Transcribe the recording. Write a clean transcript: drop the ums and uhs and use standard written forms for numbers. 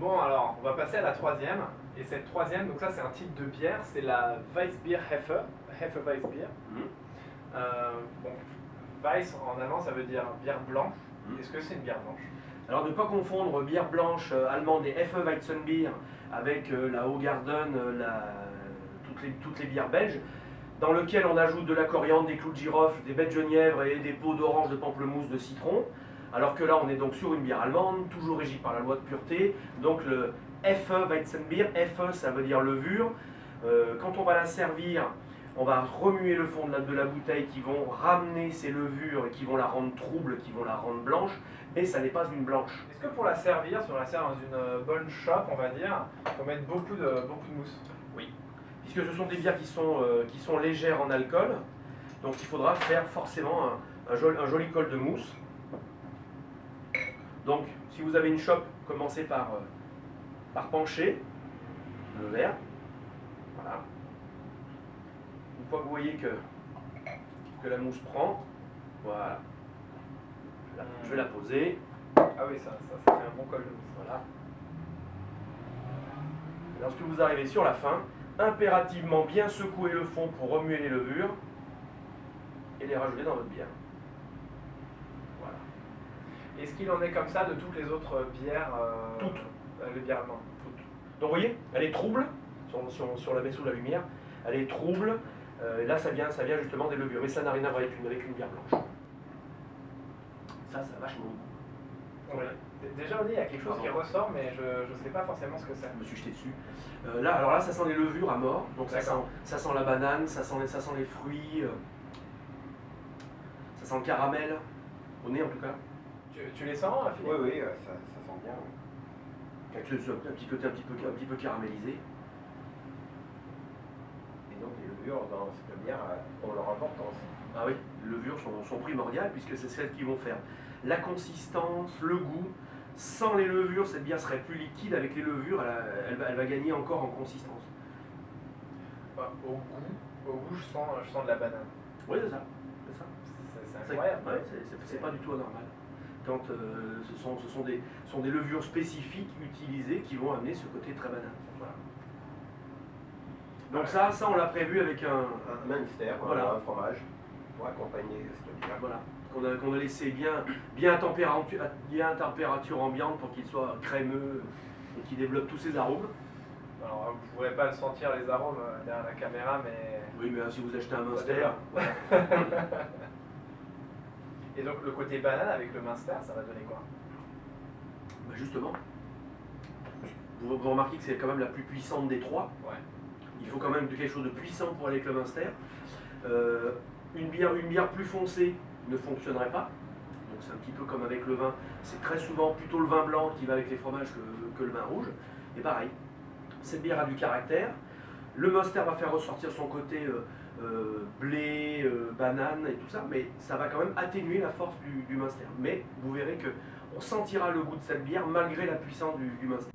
Bon, alors, on va passer à la troisième. Et cette troisième, donc ça c'est un type de bière, c'est la Weissbier Hefe Weissbier. Bon, Weiss en allemand ça veut dire bière blanche. Est-ce que c'est une bière blanche? Alors ne pas confondre bière blanche allemande et Hefe Weizenbier avec la Hoegaarden, toutes les bières belges, dans lequel on ajoute de la coriandre, des clous de girofle, des baies de genièvre et des peaux d'orange, de pamplemousse, de citron. Alors que là on est donc sur une bière allemande, toujours régie par la loi de pureté, donc le Hefe Weizenbier, Hefe ça veut dire levure. Quand on va la servir, on va remuer le fond de la bouteille qui vont ramener ces levures et qui vont la rendre trouble, qui vont la rendre blanche, mais ça n'est pas une blanche. Est-ce que pour la servir, si on la sert dans une bonne shop, on va dire, il faut mettre beaucoup de mousse? Oui, puisque ce sont des bières qui sont légères en alcool, donc il faudra faire forcément un joli col de mousse. Donc si vous avez une chope, commencez par pencher le verre. Voilà. Une fois que vous voyez que la mousse prend, voilà. Je vais la poser. Ah oui, ça fait un bon col de mousse. Voilà. Lorsque vous arrivez sur la fin, impérativement bien secouer le fond pour remuer les levures et les rajouter dans votre bière. Voilà. Est-ce qu'il en est comme ça de toutes les autres bières Toutes. Les bières allemandes? Toutes. Donc vous voyez, elle est trouble, sur la baie sous la lumière, elle est trouble, et là ça vient justement des levures, mais ça n'a rien à voir avec une bière blanche. Ça a vachement goût. Ouais. Déjà au nez, il y a quelque chose qui ressort, mais je ne sais pas forcément ce que c'est. Je me suis jeté dessus. Alors là, ça sent les levures à mort, donc ça sent la banane, ça sent les fruits, ça sent le caramel, au nez en tout cas. Tu les sens, Philippe? Oui, ça sent bien. Oui. Avec un petit côté un petit peu caramélisé. Et donc les levures dans cette bière ont leur importance. Ah oui, les levures sont primordiales puisque c'est celles qui vont faire la consistance, le goût. Sans les levures, cette bière serait plus liquide. Avec les levures, elle va gagner encore en consistance. Au goût, je sens de la banane. Oui, c'est ça. C'est incroyable. Ouais, c'est pas du tout anormal. Quand ce sont des levures spécifiques utilisées qui vont amener ce côté très banane. Voilà. Donc ça on l'a prévu avec un Munster, voilà. Un fromage pour accompagner cette bière. Voilà. Qu'on a laissé bien à température ambiante pour qu'il soit crémeux et qu'il développe tous ses arômes. Alors vous ne pourrez pas sentir les arômes derrière la caméra, mais... Oui, mais si vous achetez un Munster... Et donc le côté banane avec le Munster, ça va donner quoi? Bah justement, vous remarquez que c'est quand même la plus puissante des trois. Ouais. Il faut quand même quelque chose de puissant pour aller avec le Munster. Une bière plus foncée ne fonctionnerait pas. Donc c'est un petit peu comme avec le vin. C'est très souvent plutôt le vin blanc qui va avec les fromages que le vin rouge. Et pareil, cette bière a du caractère. Le Munster va faire ressortir son côté blé, banane et tout ça, mais ça va quand même atténuer la force du Munster. Mais vous verrez qu'on sentira le goût de cette bière malgré la puissance du Munster.